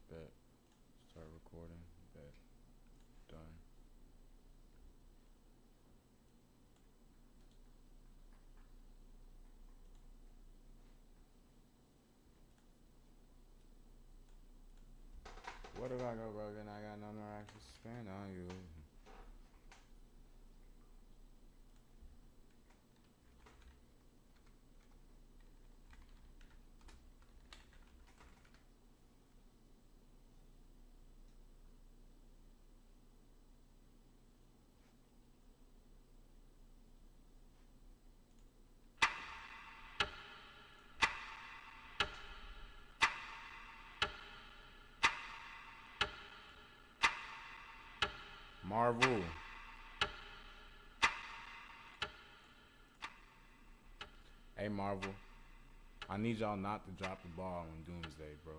Bet. Start recording. Bet. Done. Where did I go, bro? Then I got no more actual spend on you. Marvel. Hey, Marvel. I need y'all not to drop the ball on Doomsday, bro.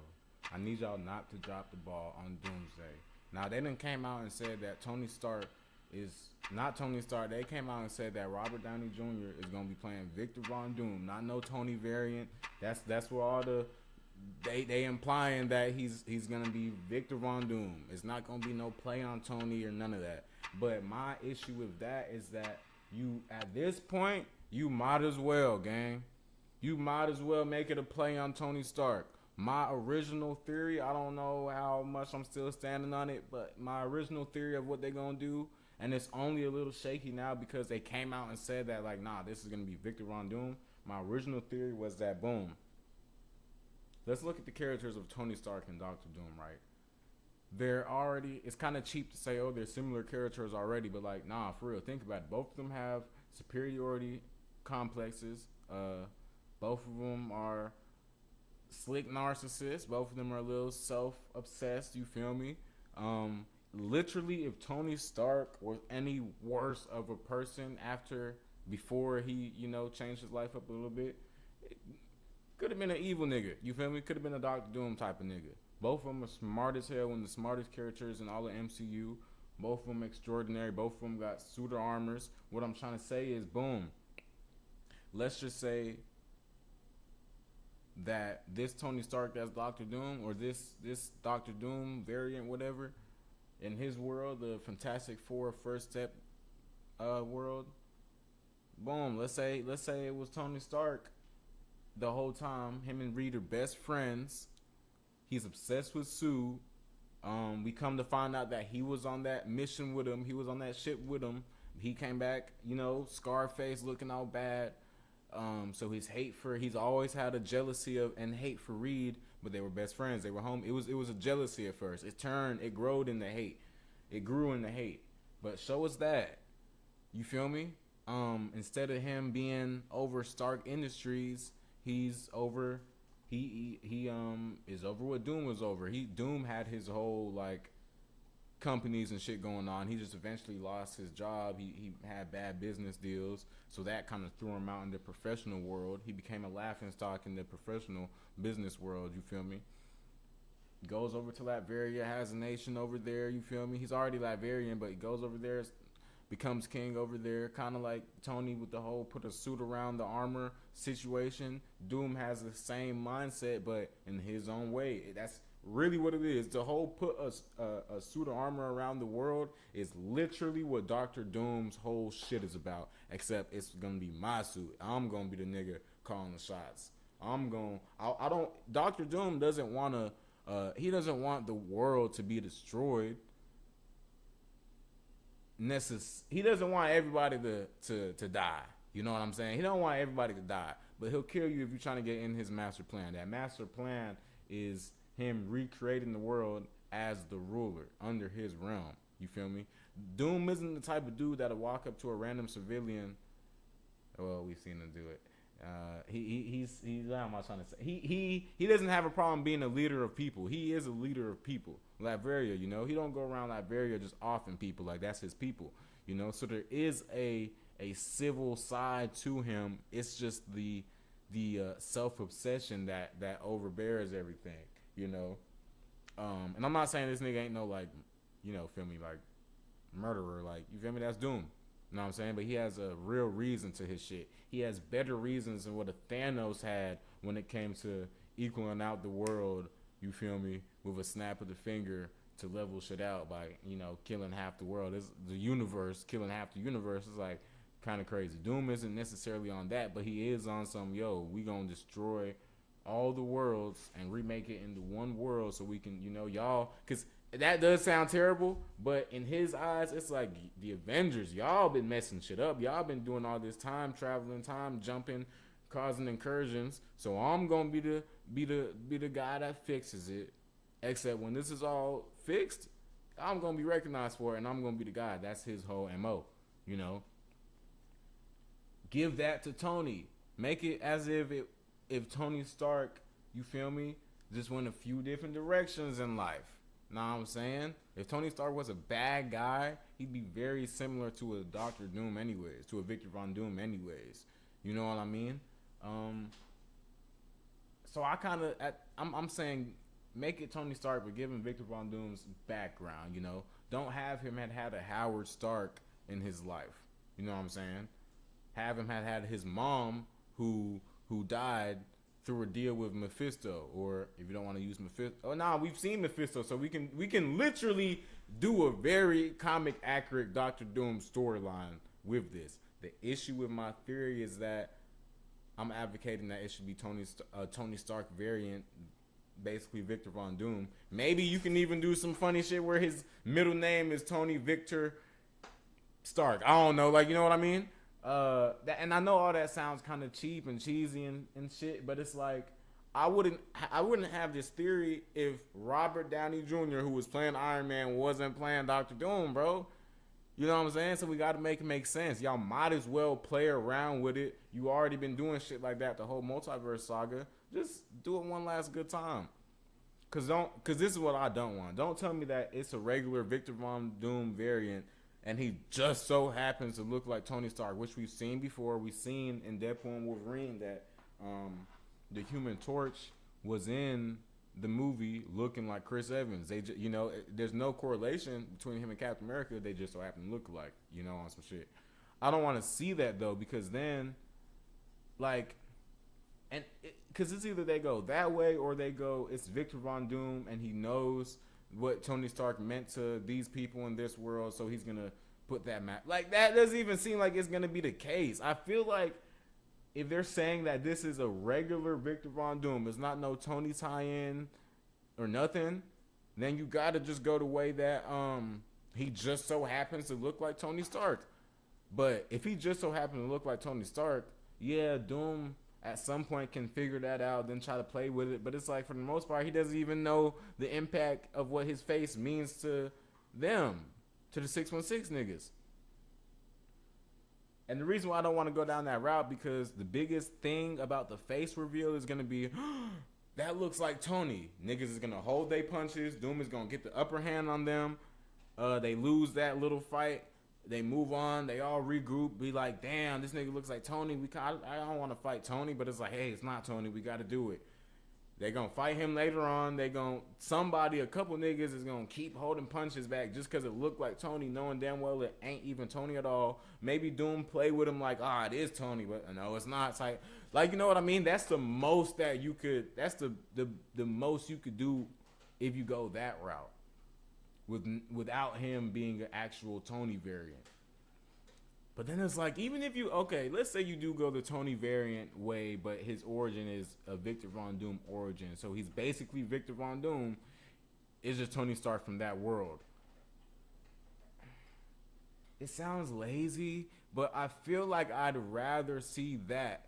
I need y'all not to drop the ball on Doomsday. Now, they done came out and said that Tony Stark is not Tony Stark. They came out and said that Robert Downey Jr. is gonna be playing Victor Von Doom, not no Tony variant. That's where all the they implying that he's gonna be Victor Von Doom. It's not gonna be no play on Tony or none of that. But my issue with that is that you at this point you might as well, gang. You might as well make it a play on Tony Stark. My original theory, I don't know how much I'm still standing on it, but my original theory of what they're gonna do, and it's only a little shaky now because they came out and said that like, nah, this is gonna be Victor Von Doom. My original theory was that boom. Let's look at the characters of Tony Stark and Doctor Doom, right? They're already, it's kind of cheap to say, oh, they're similar characters already, but like, nah, for real, think about it. Both of them have superiority complexes. Both of them are slick narcissists. Both of them are a little self-obsessed, you feel me? Literally, if Tony Stark was any worse of a person before he, changed his life up a little bit, could have been an evil nigga. You feel me? Could have been a Doctor Doom type of nigga. Both of them are smart as hell, one of the smartest characters in all the MCU. Both of them extraordinary. Both of them got suitor armors. What I'm trying to say is, boom. Let's just say that this Tony Stark as Doctor Doom, or this Doctor Doom variant, whatever, in his world, the Fantastic Four first step world, boom. Let's say it was Tony Stark the whole time. Him and Reed are best friends. He's obsessed with Sue. We come to find out that he was on that mission with him. He was on that ship with him. He came back, Scarface looking all bad. So he's always had a jealousy and hate for Reed, but they were best friends. They were home. It was a jealousy at first. It grew into hate. It grew into hate. But show us that. You feel me? Instead of him being over Stark Industries, he's over he is over what Doom was over. Doom had his whole like companies and shit going on. He just eventually lost his job. He had bad business deals, so that kind of threw him out in the professional world. He became a laughingstock in the professional business world. You feel me? Goes over to Latveria, has a nation over there. You feel me? He's already Latverian, but he goes over there, becomes king over there, kind of like Tony with the whole put a suit around the armor situation. Doom has the same mindset, but in his own way. That's really what it is. The whole put a suit of armor around the world is literally what Doctor Doom's whole shit is about, except it's gonna be my suit. I'm gonna be the nigga calling the shots. I don't, Doctor Doom doesn't want to, he doesn't want the world to be destroyed. He doesn't want everybody to die. You know what I'm saying? He don't want everybody to die, but he'll kill you if you're trying to get in his master plan. That master plan is him recreating the world as the ruler under his realm. You feel me? Doom isn't the type of dude that'll walk up to a random civilian. Well, we've seen him do it. He's what am I trying to say? He doesn't have a problem being a leader of people. He is a leader of people. Latveria, he don't go around Latveria just offing people like that's his people. So there is a civil side to him. It's just the self obsession that overbears everything. And I'm not saying this nigga ain't no like, feel me, like murderer, like you feel me? That's Doom. You know what I'm saying? But he has a real reason to his shit. He has better reasons than what a Thanos had when it came to equaling out the world You feel me? With a snap of the finger to level shit out by killing half the world. It's the universe killing half the universe is like kind of crazy. Doom isn't necessarily on that, but he is on some we gonna destroy all the worlds and remake it into one world so we can y'all because that does sound terrible, but in his eyes it's like the Avengers. Y'all been messing shit up. Y'all been doing all this time traveling, time jumping, causing incursions. So I'm gonna be the guy that fixes it. Except when this is all fixed, I'm gonna be recognized for it, and I'm gonna be the guy. That's his whole MO. You know, give that to Tony. Make it as if Tony Stark, you feel me, just went a few different directions in life. Know what I'm saying? If Tony Stark was a bad guy, he'd be very similar to a Doctor Doom anyways, to a Victor Von Doom anyways. You know what I mean? So I'm saying make it Tony Stark, but give him Victor Von Doom's background, Don't have him had a Howard Stark in his life. You know what I'm saying? Have him had his mom who died through a deal with Mephisto, or if you don't want to use Mephisto, we've seen Mephisto, so we can literally do a very comic accurate Doctor Doom storyline with this. The issue with my theory is that I'm advocating that it should be Tony Stark variant, basically Victor Von Doom. Maybe you can even do some funny shit where his middle name is Tony Victor Stark. I don't know, you know what I mean? And I know all that sounds kind of cheap and cheesy and shit, but it's like I wouldn't have this theory if Robert Downey Jr., who was playing Iron Man, wasn't playing Doctor Doom, bro. You know what I'm saying? So we got to make it make sense. Y'all might as well play around with it. You already been doing shit like that the whole multiverse saga. Just do it one last good time. Cause this is what I don't want. Don't tell me that it's a regular Victor Von Doom variant and he just so happens to look like Tony Stark, which we've seen before. We've seen in Deadpool and Wolverine that the Human Torch was in the movie looking like Chris Evans. They just, there's no correlation between him and Captain America. They just so happen to look alike, on some shit. I don't want to see that though, because then, because it's either they go that way or they go it's Victor Von Doom and he knows what Tony Stark meant to these people in this world, so he's gonna put that map. That doesn't even seem like it's gonna be the case. I feel like if they're saying that this is a regular Victor Von Doom, it's not no Tony tie-in or nothing, then you gotta just go the way that he just so happens to look like Tony Stark. But if he just so happens to look like Tony Stark, yeah, Doom at some point can figure that out, then try to play with it. But it's like, for the most part, he doesn't even know the impact of what his face means to them, to the 616 niggas. And the reason why I don't want to go down that route, because the biggest thing about the face reveal is going to be, that looks like Tony. Niggas is going to hold their punches. Doom is going to get the upper hand on them. They lose that little fight. They move on. They all regroup. Be like, damn, this nigga looks like Tony. I don't want to fight Tony, but it's like, hey, it's not Tony. We got to do it. They gonna fight him later on. A couple niggas is gonna keep holding punches back just because it looked like Tony, knowing damn well it ain't even Tony at all. Maybe Doom play with him like, it is Tony, but no, it's not. It's like, you know what I mean? That's the most that you could. That's the most you could do if you go that route, without him being an actual Tony variant. But then it's like, even if let's say you do go the Tony variant way, but his origin is a Victor Von Doom origin. So he's basically Victor Von Doom. It's just Tony Stark from that world. It sounds lazy, but I feel like I'd rather see that.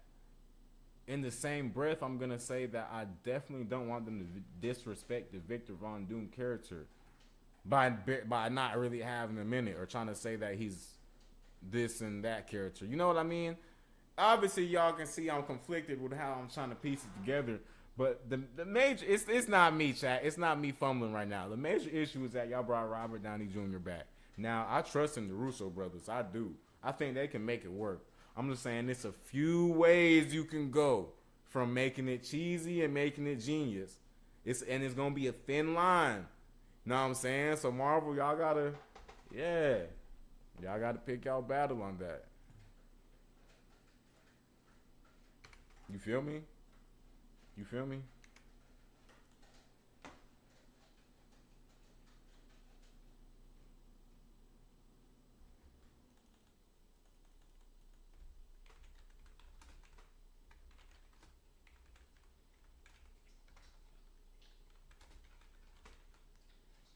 In the same breath, I'm going to say that I definitely don't want them to disrespect the Victor Von Doom character by not really having him in it, or trying to say that he's this and that character. You know what I mean? Obviously, y'all can see I'm conflicted with how I'm trying to piece it together. But the major, it's not me, chat. It's not me fumbling right now. The major issue is that y'all brought Robert Downey Jr. back. Now, I trust in the Russo brothers. I do. I think they can make it work. I'm just saying it's a few ways you can go from making it cheesy and making it genius. It's going to be a thin line. Know what I'm saying? So, Marvel, y'all got to, y'all got to pick y'all battle on that. You feel me? You feel me?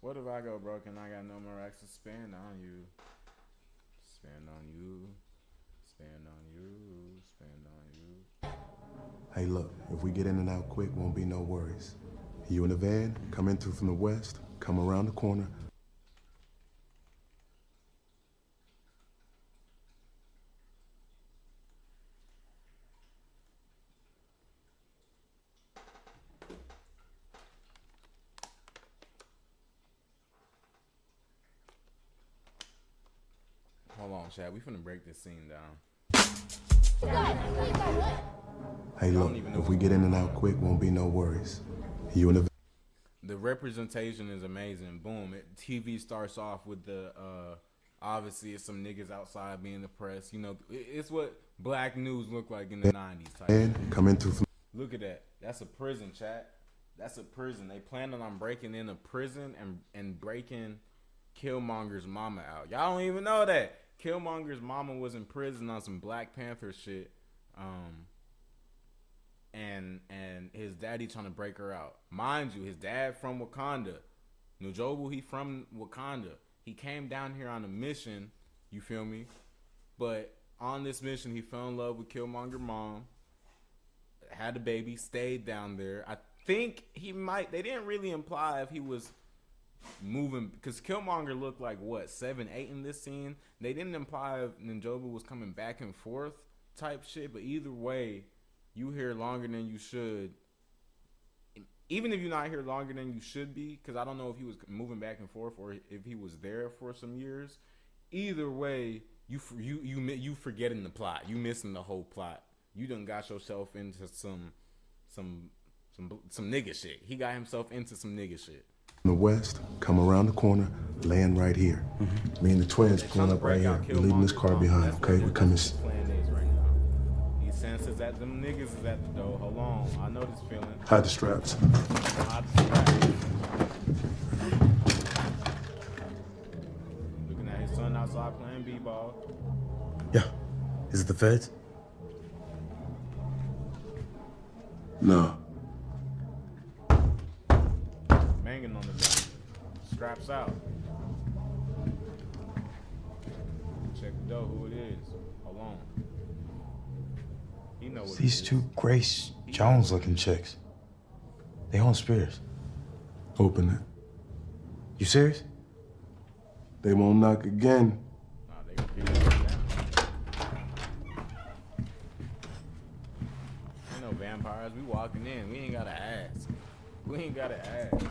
What if I go broke and I got no more racks to spend on you? Spend on you. Spend on you. Spend on you. Hey, look, if we get in and out quick, won't be no worries. You in the van, come in through from the west, come around the corner. Hold on, Chad. We finna break this scene down. Hey, look, if we get in and out quick, won't be no worries. You in the representation is amazing. Boom. TV starts off with the, obviously it's some niggas outside being oppressed. You know, it's what black news looked like in the 90s. Type coming through. Look at that. That's a prison, chat. That's a prison. They planning on breaking in a prison and breaking Killmonger's mama out. Y'all don't even know that. Killmonger's mama was in prison on some Black Panther shit. And his daddy trying to break her out. Mind you, his dad from Wakanda. N'Jobu, he from Wakanda. He came down here on a mission, you feel me? But on this mission, he fell in love with Killmonger's mom, had a baby, stayed down there. I think they didn't really imply if he was moving, because Killmonger looked like, what, 7, 8 in this scene? They didn't imply if N'Jobu was coming back and forth type shit, but either way, you here longer than you should. Even if you're not here longer than you should be, because I don't know if he was moving back and forth or if he was there for some years. Either way, you forgetting the plot. You missing the whole plot. You done got yourself into some nigga shit. He got himself into some nigga shit. In the west, come around the corner, land right here. Me and the twins pulling up right here. We're leaving this car behind, okay? We're coming. Senses that them niggas is at the door. Hold on, I know this feeling. Hide the straps. Hide the straps. Looking at his son outside playing b-ball. Yeah. Is it the feds? No. Banging on the door. Straps out. Check the door, who it is. Hold on. These two Grace Jones looking chicks. They own Spears. Open it. You serious? They won't knock again. Nah, they gonna keep it down. Ain't no vampires. We walking in. We ain't gotta ask. We ain't gotta ask.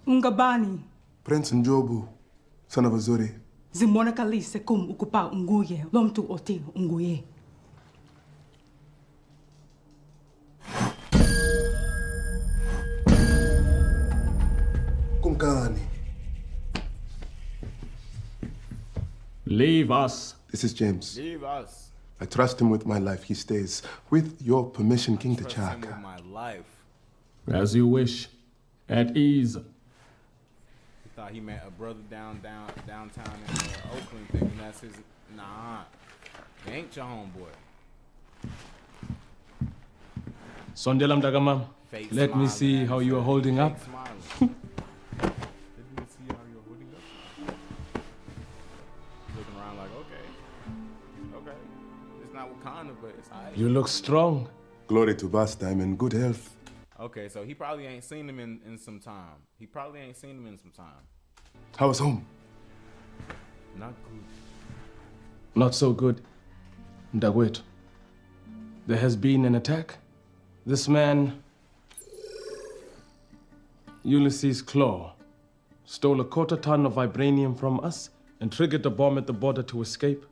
Ungabani. Prince N'Jobu, son of Azuri. Zimona kalise kum ukupa unguye, lomtu oti unguye. Kumkani. Leave us. This is James. Leave us. I trust him with my life. He stays. With your permission, King Trust him T'Chaka. with my life. As you wish. At ease. Thought he met a brother downtown in Oakland, thinking that's his. Nah, they ain't your homeboy. Sondelam Dagamam. Fake Let me smiling see at how him. you are holding up. Fake smiling. Let me see how you're holding up. Looking around like, okay. It's not Wakanda, but it's alright. You look strong. Glory to Bastime and good health. Okay, so he probably ain't seen him in some time. How was home? Not good. Not so good. Ndagwet. There has been an attack. This man, Ulysses Claw, stole a quarter-ton of vibranium from us and triggered a bomb at the border to escape.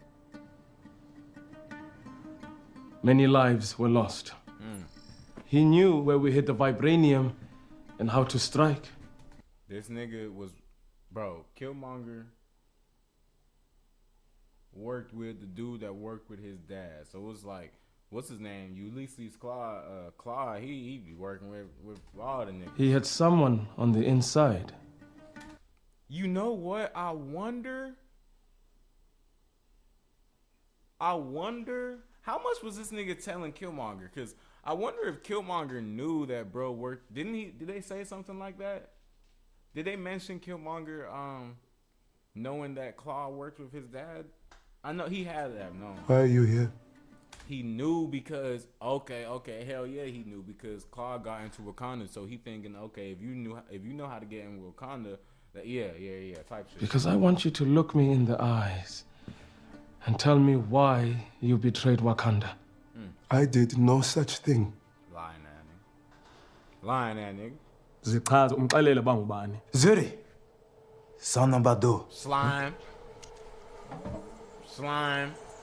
Many lives were lost. He knew where we hid the vibranium and how to strike. This nigga was, bro, Killmonger worked with the dude that worked with his dad. So it was like, what's his name? Ulysses Claw, he be working with all the niggas. He had someone on the inside. You know what? I wonder How much was this nigga telling Killmonger? Because I wonder if Killmonger knew that bro worked. Didn't he? Did they say something like that? Did they mention Killmonger knowing that Claw worked with his dad? I know he had to have known. Why are you here? He knew because hell yeah, he knew because Claw got into Wakanda, so he thinking if you know how to get in Wakanda, that yeah type shit. Because I want you to look me in the eyes and tell me why you betrayed Wakanda. I did no such thing. Lying at nigga. Zichaza umxelele bangubani. Zuri, son of Badu. Slime.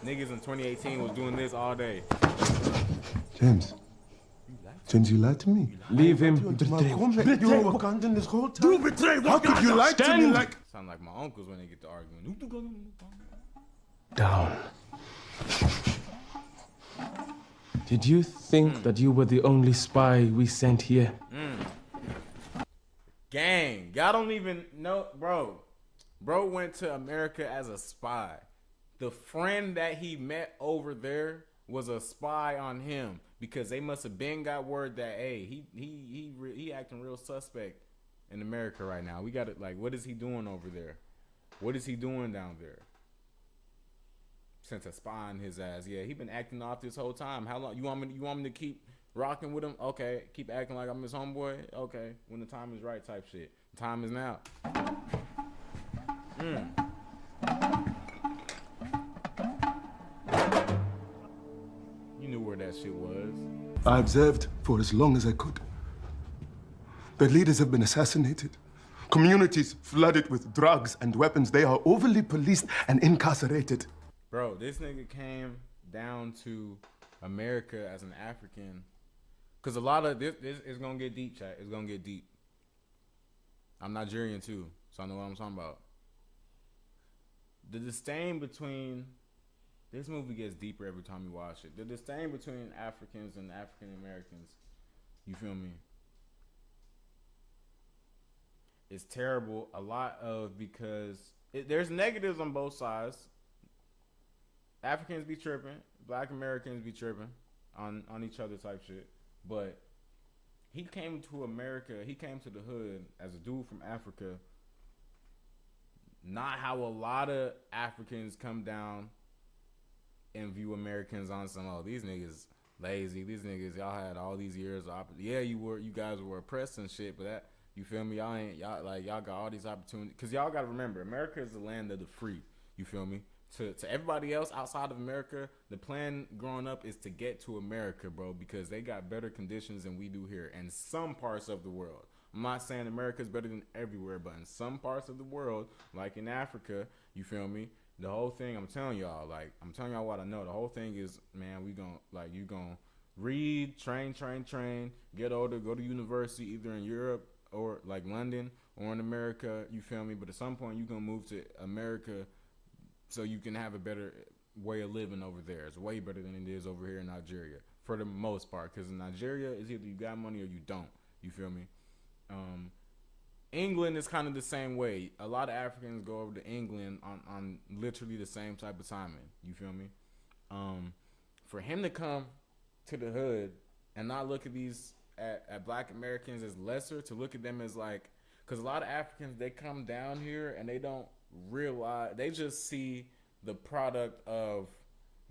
Niggas in 2018 was doing this all day. James, you lied to me. Leave him. You were Wakandan this whole time. You betrayed Wakanda. How could you lie to me like? Sound like my uncles when they get to arguing. Down. Did you think that you were the only spy we sent here? Gang, y'all don't even know, bro. Bro went to America as a spy. The friend that he met over there was a spy on him because they must have been got word that he acting real suspect in America right now. We got it. Like, what is he doing over there? What is he doing down there? Sent a spy on his ass. Yeah, he been acting off this whole time. How long you want me to keep rocking with him? Okay, keep acting like I'm his homeboy. Okay, when the time is right, type shit. The time is now. You knew where that shit was. I observed for as long as I could. Their leaders have been assassinated. Communities flooded with drugs and weapons. They are overly policed and incarcerated. Bro, this nigga came down to America as an African. Because a lot of this is going to get deep, chat. It's going to get deep. I'm Nigerian too, so I know what I'm talking about. The disdain between... This movie gets deeper every time you watch it. The disdain between Africans and African Americans, you feel me? It's terrible. A lot of because there's negatives on both sides. Africans be tripping, Black Americans be tripping on each other type shit. But he came to America. He came to the hood as a dude from Africa. Not how a lot of Africans come down and view Americans on some, oh, these niggas lazy. These niggas, y'all had all these years of yeah, you guys were oppressed and shit, but that, you feel me? Y'all got all these opportunities. Cause y'all gotta remember, America is the land of the free. You feel me? To everybody else outside of America, the plan growing up is to get to America, bro, because they got better conditions than we do here in some parts of the world. I'm not saying America's better than everywhere, but in some parts of the world, like in Africa, you feel me? The whole thing, I'm telling y'all what I know. The whole thing is, man, you gonna read, train, get older, go to university, either in Europe or like London or in America, you feel me? But at some point, you gonna move to America so you can have a better way of living over there. It's way better than it is over here in Nigeria, for the most part. Because in Nigeria, it's either you got money or you don't. You feel me? England is kind of the same way. A lot of Africans go over to England on literally the same type of timing. You feel me? For him to come to the hood and not look at at Black Americans as lesser, to look at them as like, because a lot of Africans, they come down here and they don't realize, they just see the product of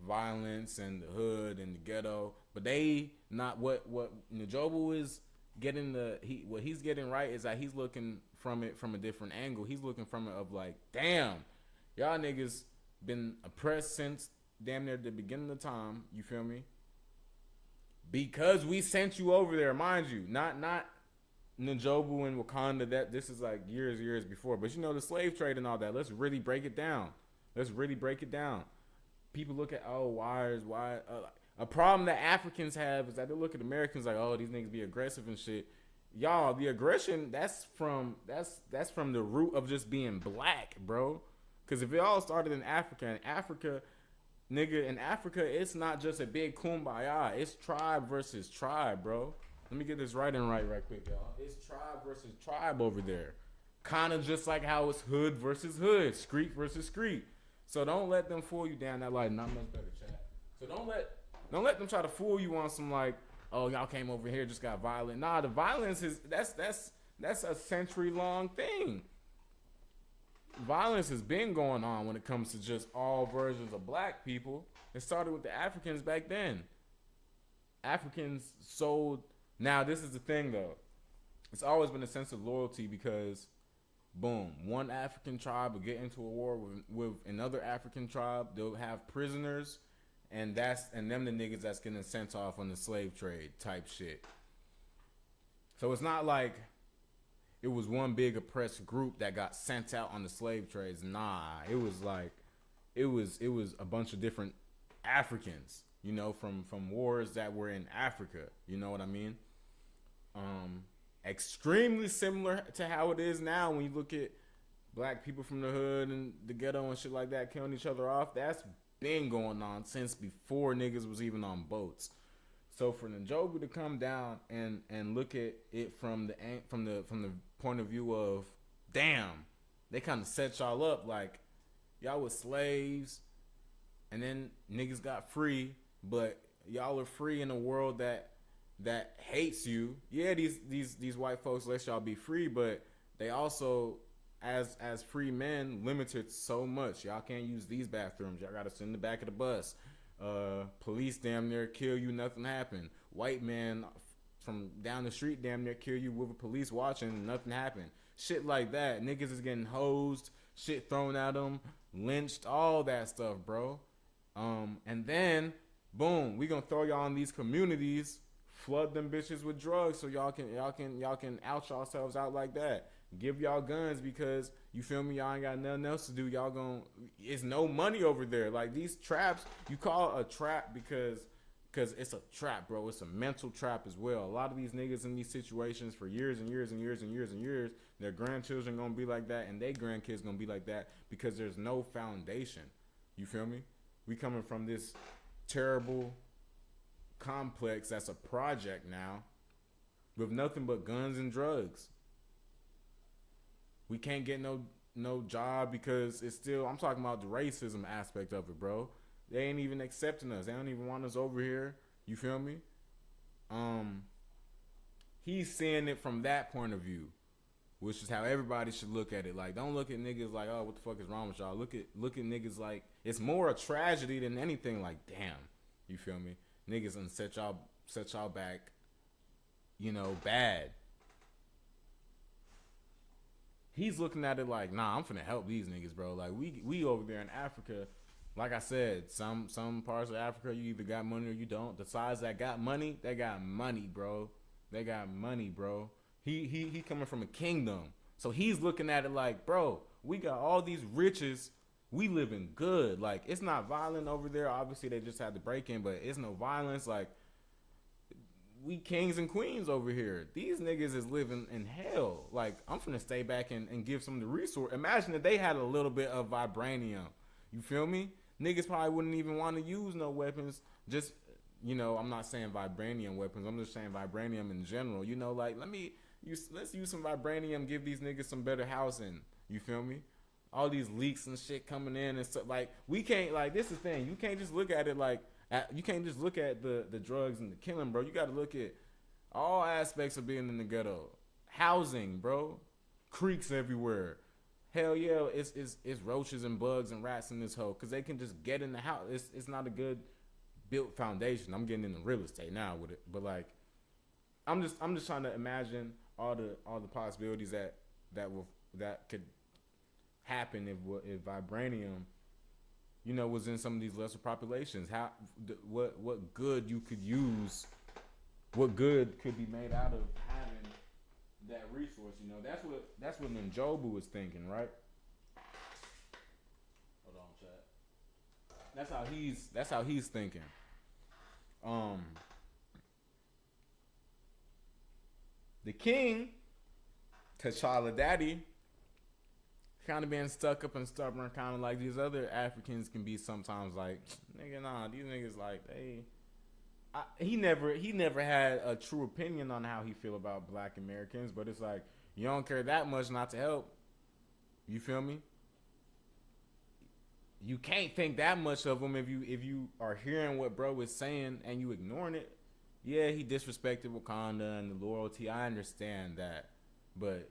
violence and the hood and the ghetto, but they not what Njobu is getting. What he's getting right is that he's looking from it from a different angle. He's looking from it of like, damn, y'all niggas been oppressed since damn near the beginning of time. You feel me? Because we sent you over there, mind you, not Njobu and Wakanda. That this is like years before. But you know, the slave trade and all that. Let's really break it down. People look at why a problem that Africans have is that they look at Americans like, oh, these niggas be aggressive and shit. Y'all, the aggression, that's from the root of just being black, bro. Because if it all started in Africa, in Africa, it's not just a big kumbaya. It's tribe versus tribe, bro. Let me get this right quick, y'all. It's tribe versus tribe over there. Kind of just like how it's hood versus hood, street versus street. So don't let them fool you down that light. Not much better, chat. So don't let Don't let them try to fool you on some like, oh, y'all came over here just got violent. Nah, the violence is that's a century-long thing. Violence has been going on when it comes to just all versions of black people. It started with the Africans back then. Africans sold. Now, this is the thing, though. It's always been a sense of loyalty because, boom, one African tribe will get into a war with another African tribe. They'll have prisoners, and them the niggas that's getting sent off on the slave trade type shit. So it's not like it was one big oppressed group that got sent out on the slave trades. Nah, it was like it was a bunch of different Africans, you know, from wars that were in Africa. You know what I mean? Extremely similar to how it is now when you look at black people from the hood and the ghetto and shit like that killing each other off. That's been going on since before niggas was even on boats. So for Njobu to come down and look at it from the point of view of, damn, they kind of set y'all up like y'all was slaves, and then niggas got free, but y'all are free in a world that hates you. Yeah, these white folks let y'all be free, but they also, as free men, limited so much. Y'all can't use these bathrooms. Y'all gotta sit in the back of the bus. Police damn near kill you, nothing happened. White man from down the street damn near kill you with a police watching, nothing happened. Shit like that. Niggas is getting hosed, shit thrown at them, lynched, all that stuff, bro. And then, boom, we gonna throw y'all in these communities, flood them bitches with drugs so y'all can out yourselves out like that. Give y'all guns because, you feel me, y'all ain't got nothing else to do. It's no money over there. Like these traps, you call it a trap because it's a trap, bro. It's a mental trap as well. A lot of these niggas in these situations for years and years and years and years and years, their grandchildren gonna be like that and their grandkids gonna be like that because there's no foundation. You feel me? We coming from this terrible complex that's a project now with nothing but guns and drugs. We can't get no job because it's still, I'm talking about the racism aspect of it, bro. They ain't even accepting us. They don't even want us over here. You feel me? He's seeing it from that point of view, which is how everybody should look at it. Like, don't look at niggas like, oh, what the fuck is wrong with y'all? Look at niggas like it's more a tragedy than anything. Like, damn, you feel me? Niggas done set y'all back, you know, bad. He's looking at it like, nah, I'm finna help these niggas, bro. Like we over there in Africa, like I said, some parts of Africa you either got money or you don't. The sides that got money, they got money, bro. They got money, bro. He coming from a kingdom, so he's looking at it like, bro, we got all these riches, we living good. Like, it's not violent over there. Obviously, they just had to break in, but it's no violence. Like, we kings and queens over here. These niggas is living in hell. Like, I'm finna stay back and give some of the resource. Imagine if they had a little bit of vibranium. You feel me? Niggas probably wouldn't even want to use no weapons. Just, you know, I'm not saying vibranium weapons. I'm just saying vibranium in general. You know, like, let's use some vibranium, give these niggas some better housing. You feel me? All these leaks and shit coming in and stuff. Like, we can't, like, this is the thing. You can't just look at it like, you can't just look at the drugs and the killing, bro. You got to look at all aspects of being in the ghetto. Housing, bro. Creeks everywhere. Hell yeah, it's roaches and bugs and rats in this hole because they can just get in the house. It's not a good built foundation. I'm getting into real estate now with it, but like, I'm just trying to imagine all the possibilities that could happen if vibranium, you know, was in some of these lesser populations. What good you could use, what good could be made out of having that resource? You know, that's what Njobu was thinking, right? Hold on, chat. That's how he's thinking. The king, T'Challa Daddy, kind of being stuck up and stubborn, kind of like these other Africans can be sometimes. Like, nigga, nah, these niggas like he never had a true opinion on how he feel about Black Americans, but it's like you don't care that much not to help. You feel me? you can't think that much of him if you are hearing what bro is saying and you ignoring it. Yeah, he disrespected Wakanda and the loyalty. I understand that, but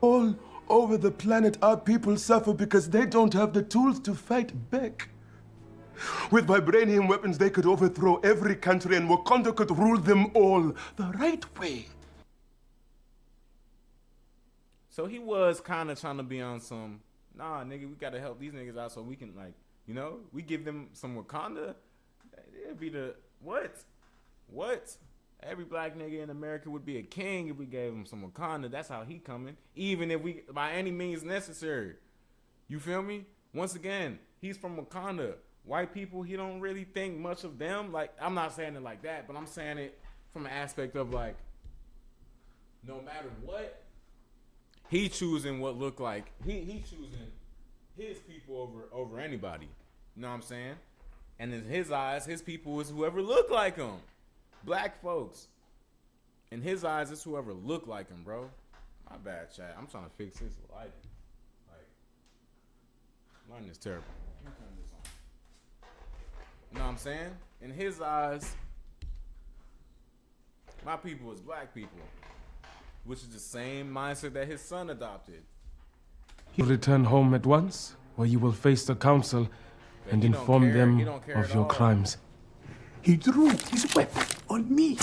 All over the planet, our people suffer because they don't have the tools to fight back. With vibranium weapons, they could overthrow every country and Wakanda could rule them all the right way. so he was kind of trying to be on some, nah, nigga, we gotta help these niggas out so we can, like, you know, we give them some Wakanda. It'd be the what? Every black nigga in America would be a king if we gave him some Wakanda. That's how he coming. Even if we, by any means necessary. You feel me? Once again, he's from Wakanda. White people, he don't really think much of them. Like, I'm not saying it like that, but I'm saying it from an aspect of like, no matter what, he choosing what look like. He choosing his people over anybody. You know what I'm saying? And in his eyes, his people is whoever look like him. Black folks. In his eyes, it's whoever look like him, bro. My bad, chat. I'm trying to fix this lighting. Like, lighting is terrible. Let me turn this on. You know what I'm saying? In his eyes, my people is black people, which is the same mindset that his son adopted. You return home at once, or you will face the council and he don't inform care. them He don't care of at your all. crimes. He drew his weapon on me.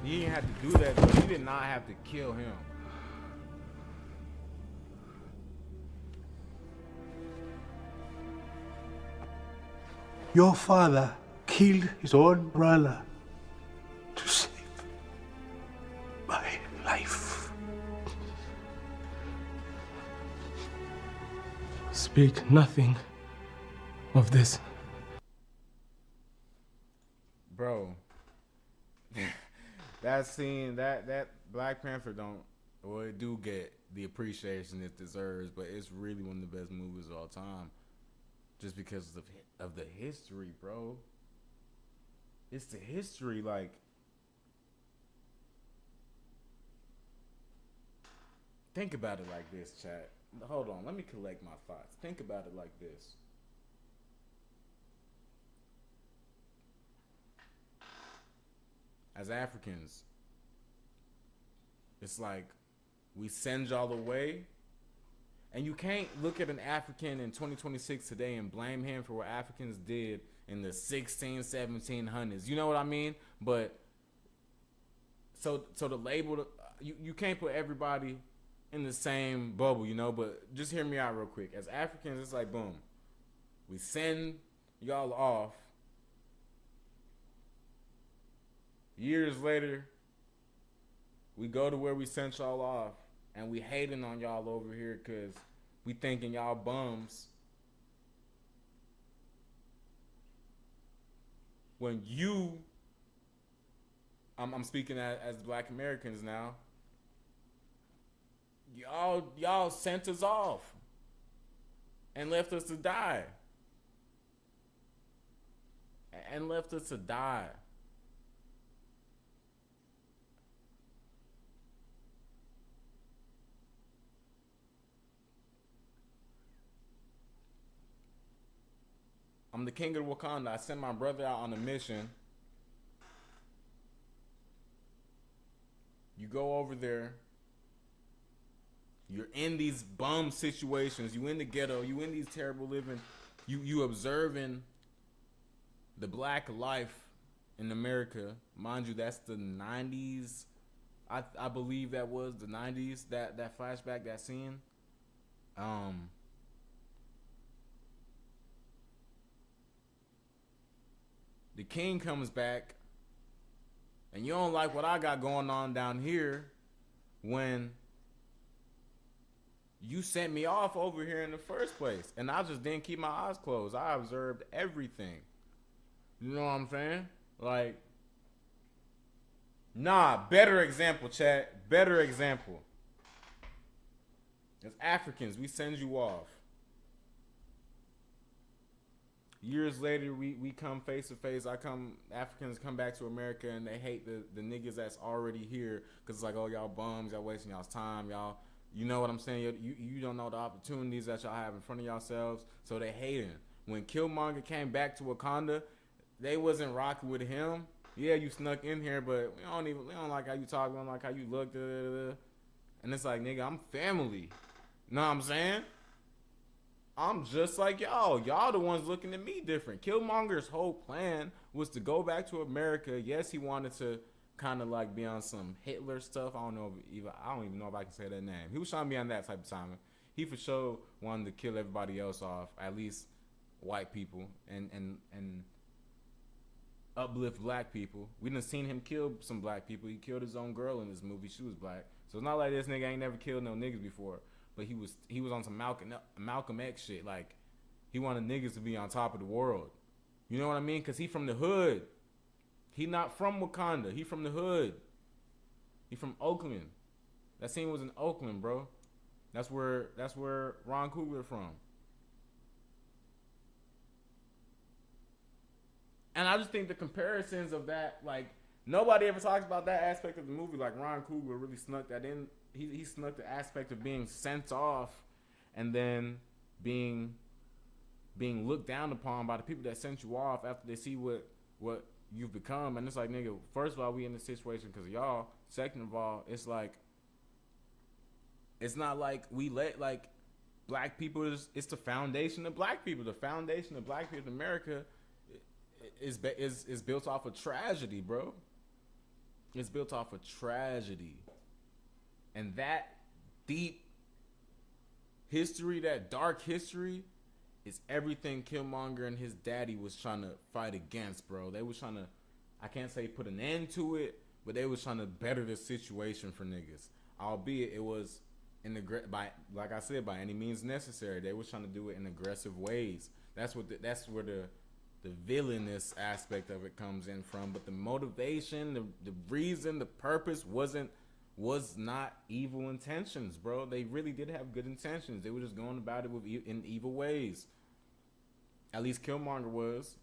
He didn't have to do that, but he did not have to kill him. Your father killed his own brother to save my life. Speak nothing of this. Bro, that scene, that Black Panther don't, well, it do get the appreciation it deserves, but it's really one of the best movies of all time, just because of the history, bro. It's the history, like, think about it like this, chat. Hold on, let me collect my thoughts. Think about it like this. As Africans, it's like we send y'all away, and you can't look at an African in 2026 today and blame him for what Africans did in the 1700s. You know what I mean? But so the label, you can't put everybody in the same bubble, you know, but just hear me out real quick. As Africans, it's like, boom, we send y'all off. Years later, we go to where we sent y'all off, and we hating on y'all over here because we thinking y'all bums. When you, I'm speaking as Black Americans now, y'all sent us off and left us to die. And left us to die. I'm the king of Wakanda. I sent my brother out on a mission. You go over there. You're in these bum situations. You in the ghetto. You in these terrible living. You observing the black life in America. Mind you, that's the 90s. I believe that was the 90s. That flashback, that scene. The king comes back, and you don't like what I got going on down here when you sent me off over here in the first place. And I just didn't keep my eyes closed. I observed everything. You know what I'm saying? Like, nah, better example, chat. Better example. As Africans, we send you off. years later, we come face to face. Africans come back to America and they hate the niggas that's already here because it's like, oh, y'all bums, y'all wasting y'all's time, y'all. You know what I'm saying? You don't know the opportunities that y'all have in front of yourselves, so they hating. When Killmonger came back to Wakanda, they wasn't rocking with him. Yeah, you snuck in here, but we don't like how you talk, we don't like how you look, and it's like, nigga, I'm family. Know what I'm saying? I'm just like y'all. Y'all the ones looking at me different. Killmonger's whole plan was to go back to America. Yes, he wanted to kind of like be on some Hitler stuff. I don't even know if I can say that name. He was trying to be on that type of time. He for sure wanted to kill everybody else off, at least white people, and uplift black people. We done seen him kill some black people. He killed his own girl in this movie. She was black. So it's not like this nigga ain't never killed no niggas before. But he was on some Malcolm X shit. Like, he wanted niggas to be on top of the world. You know what I mean? Because he from the hood. He not from Wakanda. He from the hood. He from Oakland. That scene was in Oakland, bro. That's where Ron Coogler from. And I just think the comparisons of that, like, nobody ever talks about that aspect of the movie. Like, Ron Coogler really snuck that in. He snuck the aspect of being sent off and then being looked down upon by the people that sent you off after they see what you've become. And it's like, nigga, first of all, we in this situation because of y'all. Second of all, it's like, it's not like we let, like, black people, it's the foundation of black people. The foundation of black people in America is built off of tragedy, bro. It's built off of tragedy. And that deep history, that dark history, is everything Killmonger and his daddy was trying to fight against, bro. They was trying to, I can't say put an end to it, but they was trying to better the situation for niggas. Albeit it was like I said, by any means necessary. They was trying to do it in aggressive ways. That's where the villainous aspect of it comes in from. But the motivation, the reason, the purpose was not evil intentions, bro. They really did have good intentions. They were just going about it in evil ways. At least Killmonger was.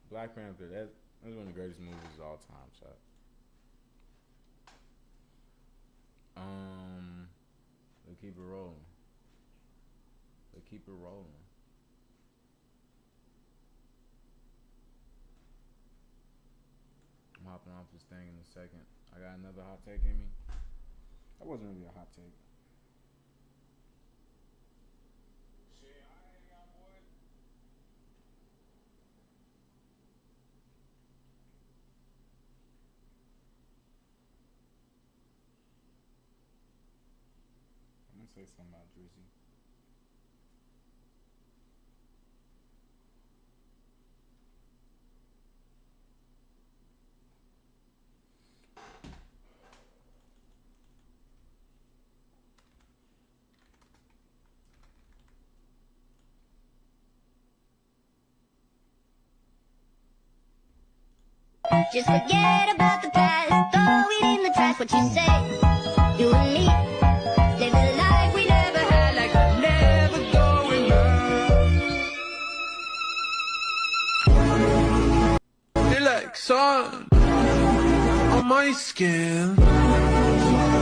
Black Panther, that's one of the greatest movies of all time, chat. Let's keep it rolling. I'm hopping off this thing in a second. I got another hot take in me. That wasn't really a hot take. Shit, I ain't got boy. I'm gonna say something about Drizzy. Just forget about the past, throw it in the trash. What you say? You and me, living a life we never had, like I'm never going back. They like sun on my skin.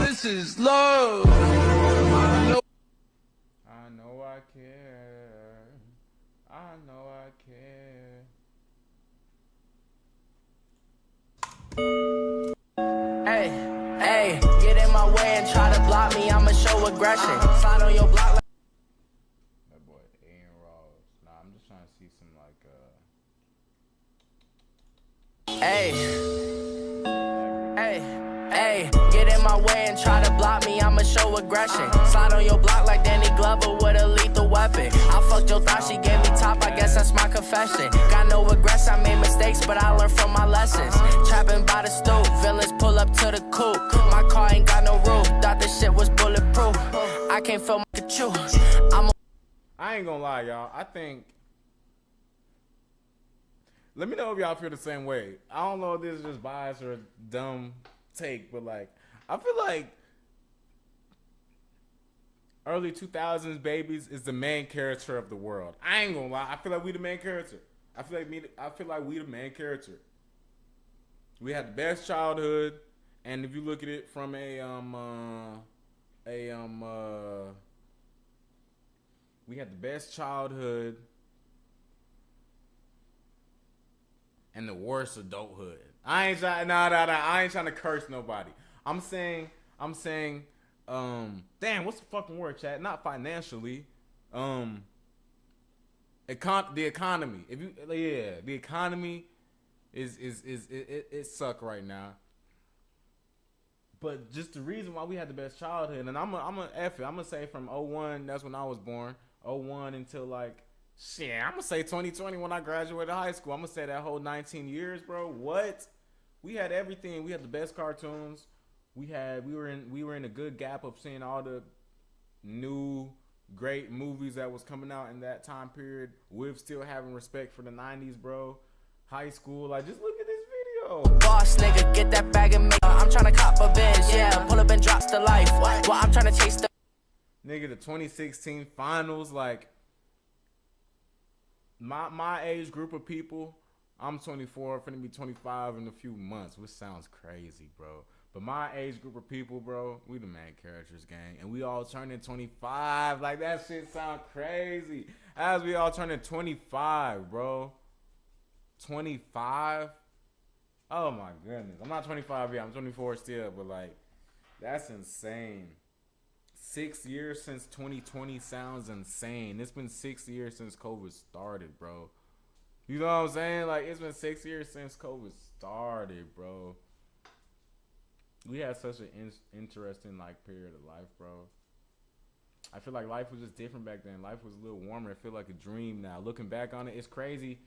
This is love. I know I care. I know I care. Hey, get in my way and try to block me, I'ma show aggression. Slide on your block like that boy Aaron Ross. Nah, I'm just trying to see some like Hey, get in my way and try to block me, I'ma show aggression. Slide on your block like Danny Glover with a lethal weapon. I fucked your thought, she gave me top, I guess that's my confession. Got no regrets, I made mistakes, but I learned from my lessons. Trapping by the stoop, villains pull up to the coupe. My car ain't got no roof, thought this shit was bulletproof. I can't feel my chew. I ain't gonna lie, y'all. I think, let me know if y'all feel the same way. I don't know if this is just bias or a dumb take, but like, I feel like early 2000s babies is the main character of the world. I ain't gonna lie. I feel like we the main character. I feel like we the main character. We had the best childhood, and if you look at it from we had the best childhood and the worst adulthood. I ain't trying to curse nobody. I'm saying, damn, what's the fucking word, chat? Not financially. The economy. The economy is it suck right now. But just the reason why we had the best childhood, and I'm gonna say from 01, that's when I was born, 01 until like shit, I'm gonna say 2020 when I graduated high school. I'm gonna say that whole 19 years, bro. What? We had everything. We had the best cartoons. We were in a good gap of seeing all the new great movies that was coming out in that time period. With still having respect for the 90s, bro. High school, like just look at this video. Boss nigga, get that bag and make. I'm trying to cop a Benz, yeah. Pull up and drops the life. While I'm trying to chase the nigga, the 2016 finals, like my age group of people. I'm 24, finna be 25 in a few months, which sounds crazy, bro. But my age group of people, bro, we the main characters, gang. And we all turning 25. Like, that shit sound crazy. As we all turning 25, bro. 25? Oh, my goodness. I'm not 25 yet. I'm 24 still. But, like, that's insane. 6 years since 2020 sounds insane. It's been 6 years since COVID started, bro. You know what I'm saying? Like, it's been 6 years since COVID started, bro. We had such an interesting, like, period of life, bro. I feel like life was just different back then. Life was a little warmer. It feel like a dream now. Looking back on it, it's crazy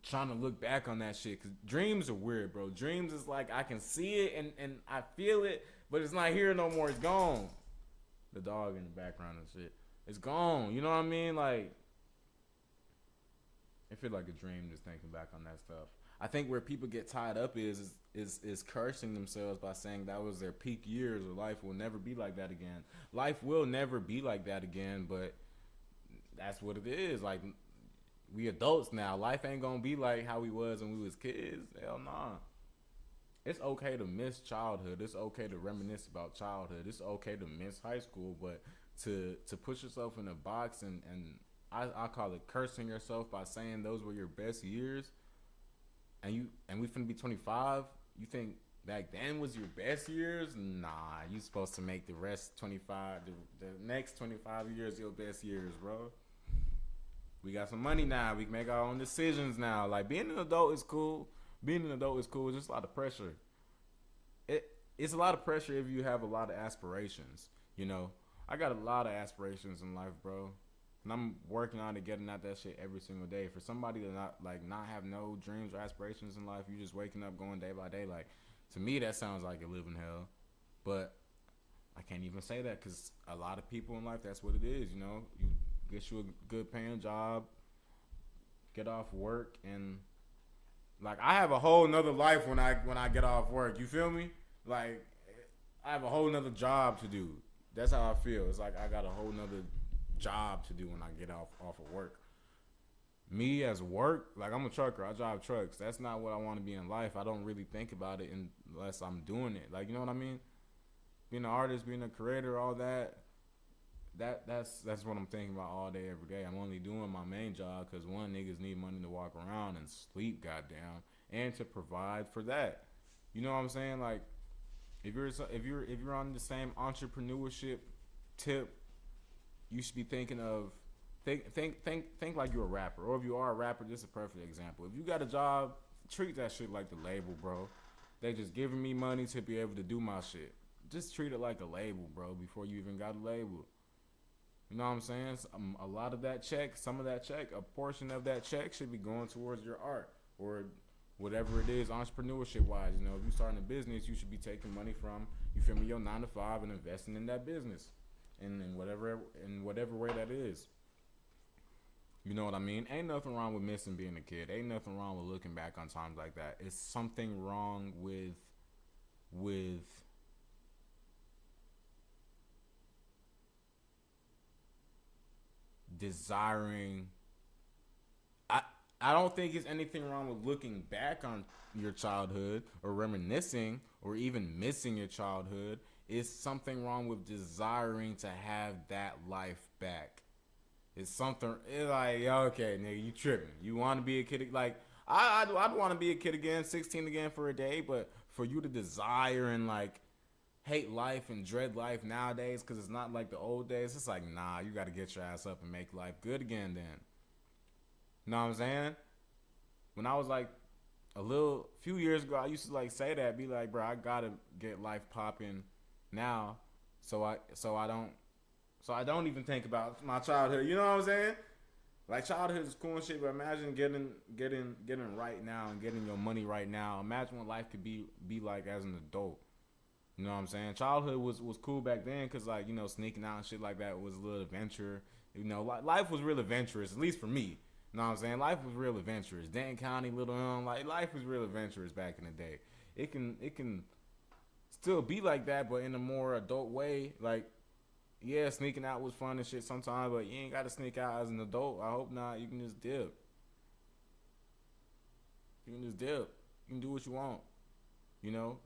trying to look back on that shit. Because dreams are weird, bro. Dreams is like, I can see it and I feel it, but it's not here no more. It's gone. The dog in the background and shit. It's gone. You know what I mean? Like, it feel like a dream just thinking back on that stuff. I think where people get tied up is cursing themselves by saying that was their peak years or life will never be like that again. Life will never be like that again, but that's what it is. Like, we adults now. Life ain't gonna be like how we was when we was kids. Hell nah. It's okay to miss childhood. It's okay to reminisce about childhood. It's okay to miss high school, but to put yourself in a box and I call it cursing yourself by saying those were your best years, and we finna be 25. You think back then was your best years? Nah, you supposed to make the rest 25, the next 25 years your best years, bro. We got some money now. We can make our own decisions now. Like, being an adult is cool. Being an adult is cool. It's just a lot of pressure. It's a lot of pressure if you have a lot of aspirations. You know, I got a lot of aspirations in life, bro. And I'm working on it, getting at that shit every single day. For somebody to not have no dreams or aspirations in life, you just waking up going day by day. Like, to me, that sounds like a living hell. But I can't even say that because a lot of people in life, that's what it is. You know, you get you a good paying job, get off work, and like, I have a whole nother life when I get off work. You feel me? Like, I have a whole nother job to do. That's how I feel. It's like I got a whole nother job to do when I get off of work. Me as work, like, I'm a trucker. I drive trucks. That's not what I want to be in life. I don't really think about it unless I'm doing it. Like, you know what I mean? Being an artist, being a creator, all that. That's what I'm thinking about all day, every day. I'm only doing my main job because, one, niggas need money to walk around and sleep, goddamn, and to provide for that. You know what I'm saying? Like, if you're on the same entrepreneurship tip, you should be thinking of think like you're a rapper, or if you are a rapper, this is a perfect example. If you got a job, treat that shit like the label, bro. They just giving me money to be able to do my shit. Just treat it like a label, bro, before you even got a label. You know what I'm saying? A lot of that check, some of that check, a portion of that check should be going towards your art or whatever it is, entrepreneurship wise. You know, if you're starting a business, you should be taking money from, you feel me, your 9 to 5 and investing in that business, and in whatever way that is. You know what I mean? Ain't nothing wrong with missing being a kid. Ain't nothing wrong with looking back on times like that. It's something wrong with desiring. I don't think it's anything wrong with looking back on your childhood or reminiscing or even missing your childhood. It's something wrong with desiring to have that life back. It's something. It's like, okay, nigga, you tripping. You want to be a kid? Like, I'd want to be a kid again, 16 again for a day, but for you to desire and like hate life and dread life nowadays because it's not like the old days, it's like, nah, you got to get your ass up and make life good again then. You know what I'm saying? When I was like few years ago, I used to like say that, be like, bro, I gotta get life popping now, so I don't even think about my childhood. You know what I'm saying? Like, childhood is cool and shit, but imagine getting right now and getting your money right now. Imagine what life could be like as an adult. You know what I'm saying? Childhood was cool back then because, like, you know, sneaking out and shit like that was a little adventure. You know, life was real adventurous, at least for me. You know what I'm saying? Life was real adventurous. Denton County, Little Elm, like, life was real adventurous back in the day. It can still be like that, but in a more adult way. Like, yeah, sneaking out was fun and shit sometimes, but you ain't got to sneak out as an adult. I hope not. You can just dip. You can do what you want. You know,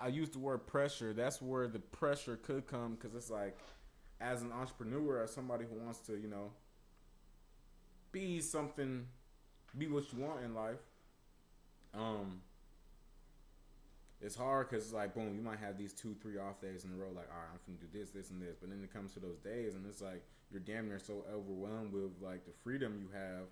I use the word pressure. That's where the pressure could come, because it's like, as an entrepreneur, as somebody who wants to, you know, be what you want in life. It's hard because it's like, boom, you might have these 2-3 off days in a row, like, all right, I'm finna do this, and this. But then it comes to those days, and it's like, you're damn near so overwhelmed with, like, the freedom you have.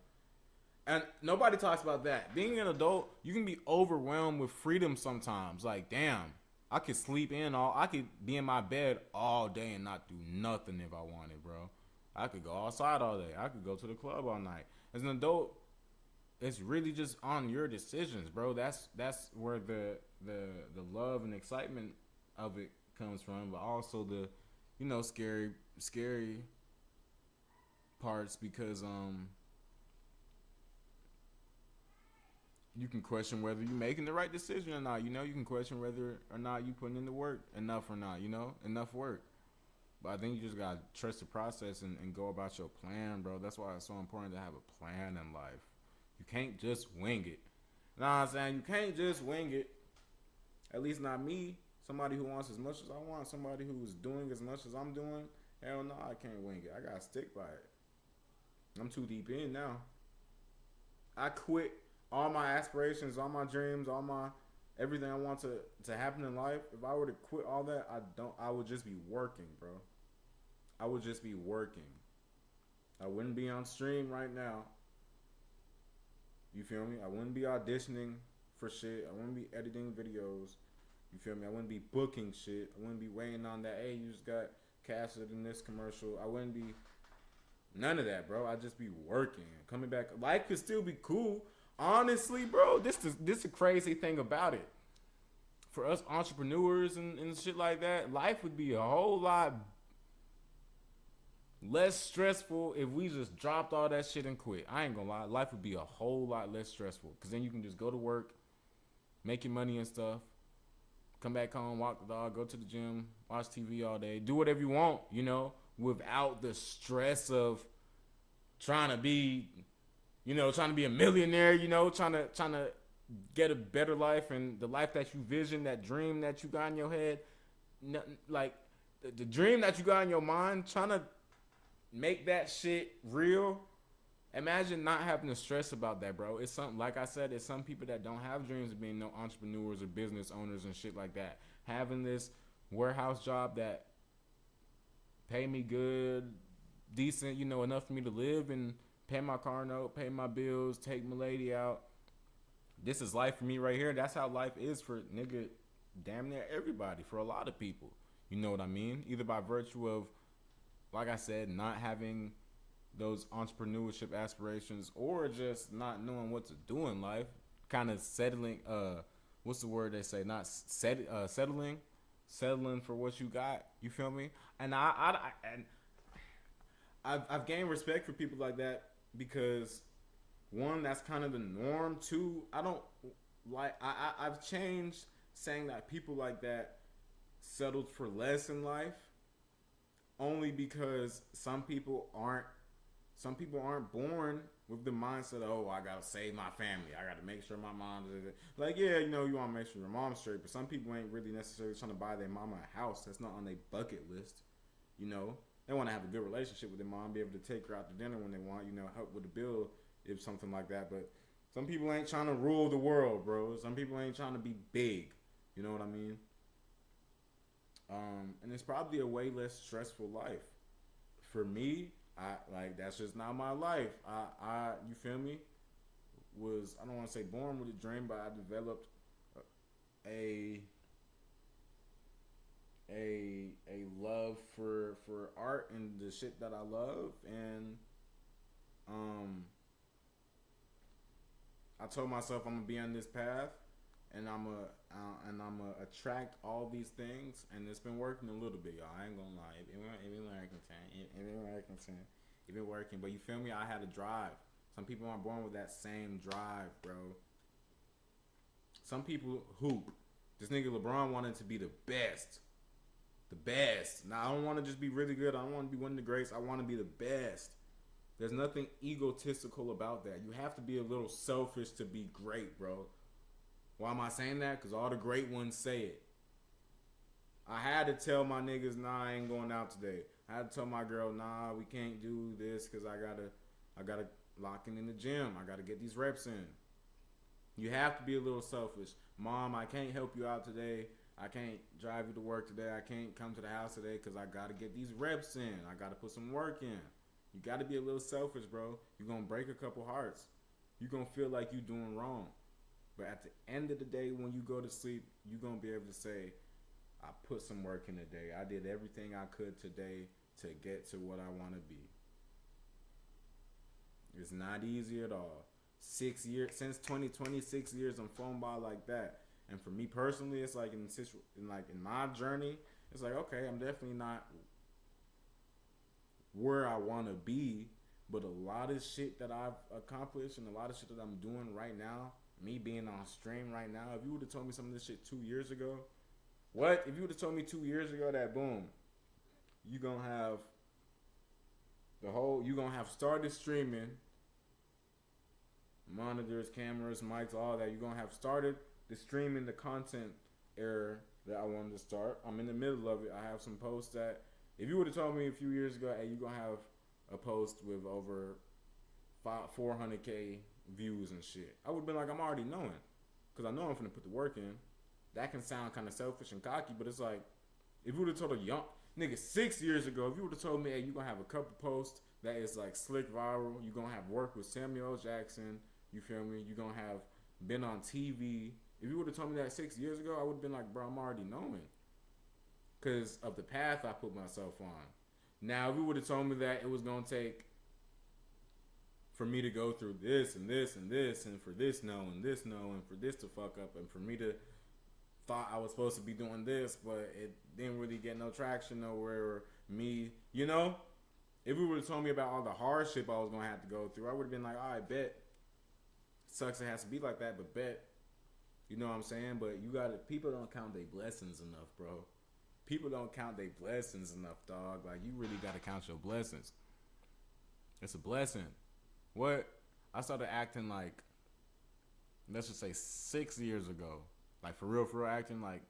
And nobody talks about that. Being an adult, you can be overwhelmed with freedom sometimes. Like, damn, I could I could be in my bed all day and not do nothing if I wanted, bro. I could go outside all day. I could go to the club all night. As an adult, it's really just on your decisions, bro. That's where the love and excitement of it comes from, but also the, you know, scary parts, because you can question whether you're making the right decision or not. You know, you can question whether or not you putting in the work enough or not. You know, enough work. But I think you just gotta trust the process and go about your plan, bro. That's why it's so important to have a plan in life. You can't just wing it. You know what I'm saying? You can't just wing it. At least not me. Somebody who wants as much as I want. Somebody who's doing as much as I'm doing. Hell no, I can't wing it. I gotta stick by it. I'm too deep in now. I quit all my aspirations, all my dreams, everything I want to happen in life. If I were to quit all that, I would just be working, bro. I would just be working. I wouldn't be on stream right now. You feel me? I wouldn't be auditioning for shit. I wouldn't be editing videos. You feel me? I wouldn't be booking shit. I wouldn't be waiting on that, hey, you just got casted in this commercial. I wouldn't be none of that, bro. I'd just be working. Coming back. Life could still be cool. Honestly, bro, this is a crazy thing about it. For us entrepreneurs and shit like that, life would be a whole lot less stressful if we just dropped all that shit and quit. I ain't gonna lie. Life would be a whole lot less stressful, because then you can just go to work, make your money and stuff, come back home, walk the dog, go to the gym, watch TV all day, do whatever you want, you know, without the stress of trying to be a millionaire, you know, trying to get a better life and the life that you vision, that dream that you got in your head, like the dream that you got in your mind, trying to make that shit real. Imagine not having to stress about that, bro. It's something, like I said, it's some people that don't have dreams of being no entrepreneurs or business owners and shit like that. Having this warehouse job that pay me good, decent, you know, enough for me to live and pay my car note, pay my bills, take my lady out. This is life for me right here. That's how life is for nigga damn near everybody, for a lot of people. You know what I mean? Either by virtue of, like I said, not having those entrepreneurship aspirations, or just not knowing what to do in life, kind of settling, what's the word they say? Not settling for what you got. You feel me? And I've gained respect for people like that, because one, that's kind of the norm. Two, I've changed saying that people like that settled for less in life. only because some people aren't born with the mindset of, oh, I gotta save my family. I gotta make sure my mom's like, yeah, you know, you wanna make sure your mom's straight, but some people ain't really necessarily trying to buy their mama a house. That's not on their bucket list. You know, they want to have a good relationship with their mom, be able to take her out to dinner when they want, you know, help with the bill if something like that. But some people ain't trying to rule the world, bro. Some people ain't trying to be big. You know what I mean? And it's probably a way less stressful life. For me, that's just not my life. You feel me? I don't want to say born with a dream, but I developed a love for art and the shit that I love, and I told myself I'm gonna be on this path, and I'm gonna attract all these things, and it's been working a little bit, y'all. I ain't gonna lie, it been working. But you feel me? I had a drive. Some people aren't born with that same drive, bro. Some people hoop. This nigga LeBron wanted to be the best. The best. Now, I don't want to just be really good. I don't want to be winning the greats. I want to be the best. There's nothing egotistical about that. You have to be a little selfish to be great, bro. Why am I saying that? Because all the great ones say it. I had to tell my niggas, nah, I ain't going out today. I had to tell my girl, nah, we can't do this because I gotta lock in the gym. I gotta get these reps in. You have to be a little selfish. Mom, I can't help you out today. I can't drive you to work today. I can't come to the house today because I got to get these reps in. I got to put some work in. You got to be a little selfish, bro. You're going to break a couple hearts. You're going to feel like you're doing wrong. But at the end of the day, when you go to sleep, you're going to be able to say, I put some work in today. I did everything I could today to get to what I want to be. It's not easy at all. 6 years, since 2020, 6 years I'm phone by like that. And for me personally, it's like in my journey, it's like, okay, I'm definitely not where I want to be, but a lot of shit that I've accomplished and a lot of shit that I'm doing right now, me being on stream right now, if you would have told me some of this shit 2 years ago, if you would have told me 2 years ago that boom, you're going to have started streaming, monitors, cameras, mics, all that, you're going to have started the streaming, the content era that I wanted to start. I'm in the middle of it. I have some posts that, if you would have told me a few years ago, hey, you're going to have a post with over 400K views and shit, I would have been like, I'm already knowing. Because I know I'm finna put the work in. That can sound kind of selfish and cocky, but it's like, if you would have told a young nigga 6 years ago, if you would have told me, hey, you're going to have a couple posts that is like slick viral, you're going to have work with Samuel L. Jackson, you feel me? You're going to have been on TV. If you would have told me that 6 years ago, I would have been like, bro, I'm already knowing. Because of the path I put myself on. Now, if you would have told me that it was going to take for me to go through this and this and this, and for this no, and this no, and for this to fuck up, and for me to thought I was supposed to be doing this, but it didn't really get no traction nowhere, or me, you know? If you would have told me about all the hardship I was going to have to go through, I would have been like, all right, bet. Sucks it has to be like that, but bet. You know what I'm saying? But people don't count their blessings enough, bro. People don't count their blessings enough, dog. Like, you really got to count your blessings. It's a blessing. I started acting like, let's just say 6 years ago. Like, for real acting like,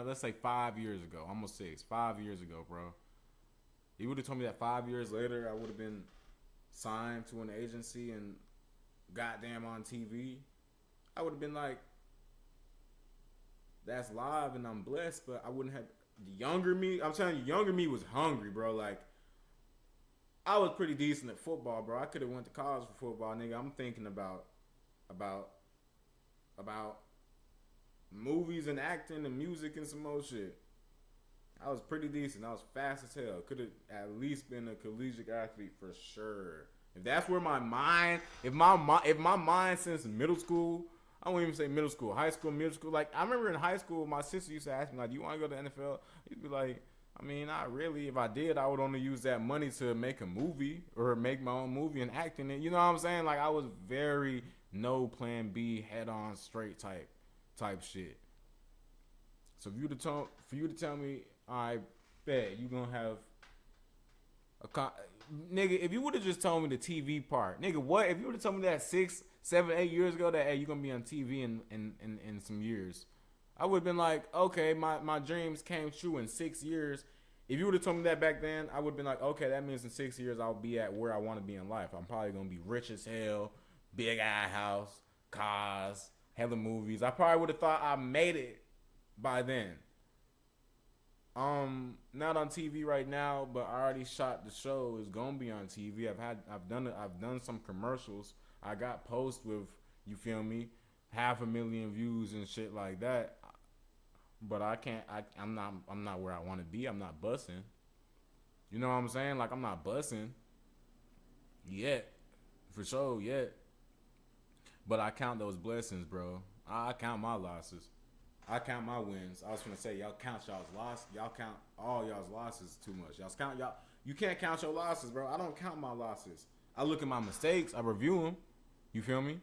let's say 5 years ago. Almost 6. 5 years ago, bro. You would have told me that 5 years later I would have been signed to an agency and goddamn on TV. I would have been like, that's live and I'm blessed, but I wouldn't have. The younger me, I'm telling you, younger me was hungry, bro. Like, I was pretty decent at football, bro. I could have went to college for football, nigga. I'm thinking about movies and acting and music and some more shit. I was pretty decent. I was fast as hell. Could have at least been a collegiate athlete for sure. If that's where my mind, if my mind since middle school, I won't even say middle school, high school, middle school. Like, I remember in high school, my sister used to ask me, like, do you want to go to the NFL? You'd be like, I mean, not really. If I did, I would only use that money to make a movie or make my own movie and act in it. You know what I'm saying? Like, I was very no plan B, head on straight type shit. So for you to tell me, I bet you're gonna have Nigga, if you would have just told me the TV part, nigga, what? If you would have told me that 6, 7, 8 years ago that, hey, you're going to be on TV in some years, I would have been like, okay, my dreams came true in 6 years. If you would have told me that back then, I would have been like, okay, that means in 6 years I'll be at where I want to be in life. I'm probably going to be rich as hell, big ass house, cars, hella movies. I probably would have thought I made it by then. Not on TV right now, but I already shot the show. It's gonna be on TV. I've done some commercials. I got posts with, you feel me, 500,000 views and shit like that. But I'm not where I want to be. I'm not busting. You know what I'm saying? Like, I'm not busting yet, for sure yet. But I count those blessings, bro. I count my losses. I count my wins. I was gonna say, y'all count y'all's losses. Y'all count all y'all's losses too much. You can't count your losses, bro. I don't count my losses. I look at my mistakes. I review them. You feel me?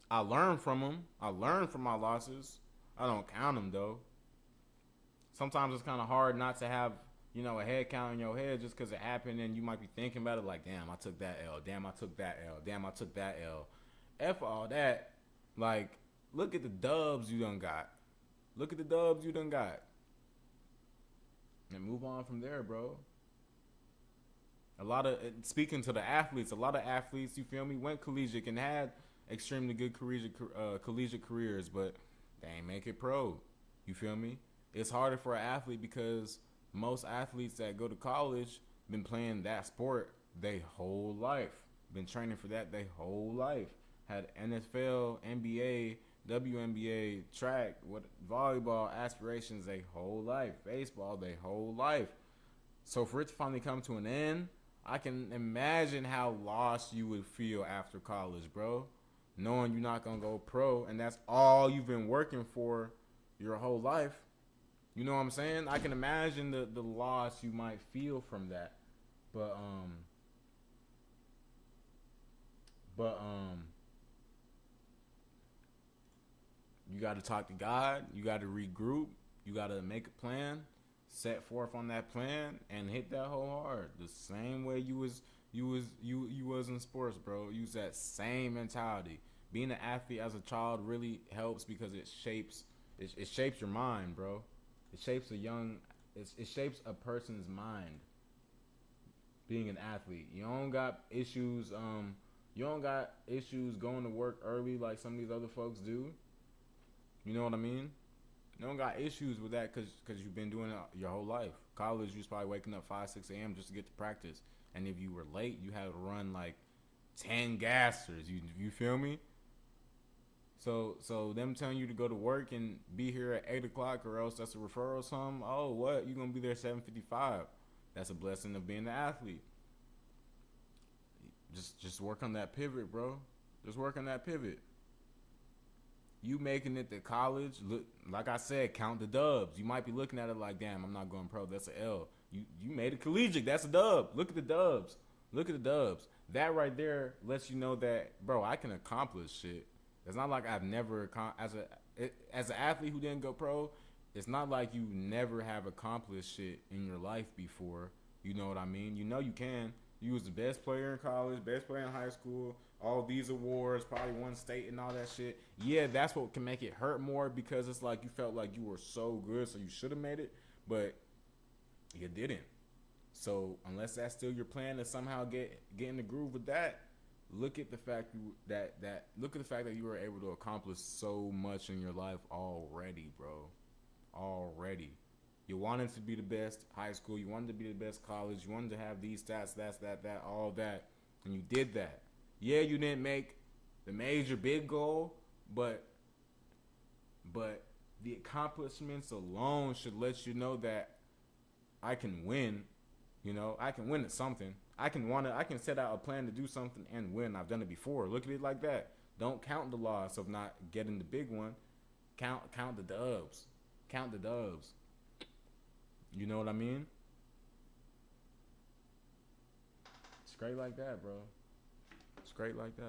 I learn from them. I learn from my losses. I don't count them, though. Sometimes it's kind of hard not to have, a head count in your head just because it happened, and you might be thinking about it like, damn, I took that L. Damn, I took that L. Damn, I took that L. F all that. Like, look at the dubs you done got. Look at the dubs you done got. And move on from there, bro. Speaking to the athletes, a lot of athletes, you feel me, went collegiate and had extremely good collegiate careers, but they ain't make it pro. You feel me? It's harder for an athlete because most athletes that go to college been playing that sport their whole life. Been training for that their whole life. Had NFL, NBA, WNBA, track, volleyball aspirations their whole life. Baseball their whole life. So for it to finally come to an end, I can imagine how lost you would feel after college, bro. Knowing you're not going to go pro, and that's all you've been working for your whole life. You know what I'm saying? I can imagine the loss you might feel from that. But you got to talk to God. You got to regroup. You got to make a plan, set forth on that plan, and hit that whole hard. The same way you was in sports, bro. Use that same mentality. Being an athlete as a child really helps because it shapes your mind, bro. It shapes a person's mind. Being an athlete, you don't got issues. You don't got issues going to work early like some of these other folks do. You know what I mean? You don't got issues with that because you've been doing it your whole life. College, you was probably waking up 5, 6 a.m. just to get to practice. And if you were late, you had to run like 10 gassers. You feel me? So them telling you to go to work and be here at 8 o'clock or else that's a referral or something. Oh, what? You going to be there 7:55. That's a blessing of being an athlete. Just work on that pivot, bro. Just work on that pivot. You making it to college, look, like I said, count the dubs. You might be looking at it like, damn, I'm not going pro. That's an L. You made it collegiate. That's a dub. Look at the dubs. Look at the dubs. That right there lets you know that, bro, I can accomplish shit. It's not like I've never, as an athlete who didn't go pro, it's not like you never have accomplished shit in your life before. You know what I mean? You know you can. You was the best player in college, best player in high school, all these awards, probably won state and all that shit. Yeah, that's what can make it hurt more because it's like you felt like you were so good, so you should have made it, but you didn't. So unless that's still your plan to somehow get in the groove with that, look at the fact that you were able to accomplish so much in your life already, bro. Already. You wanted to be the best high school. You wanted to be the best college. You wanted to have these stats, that, all that. And you did that. Yeah, you didn't make the major big goal, but the accomplishments alone should let you know that I can win. You know, I can win at something. I can set out a plan to do something and win. I've done it before. Look at it like that. Don't count the loss of not getting the big one. Count the dubs. Count the dubs. You know what I mean? Straight like that, bro. Straight like that.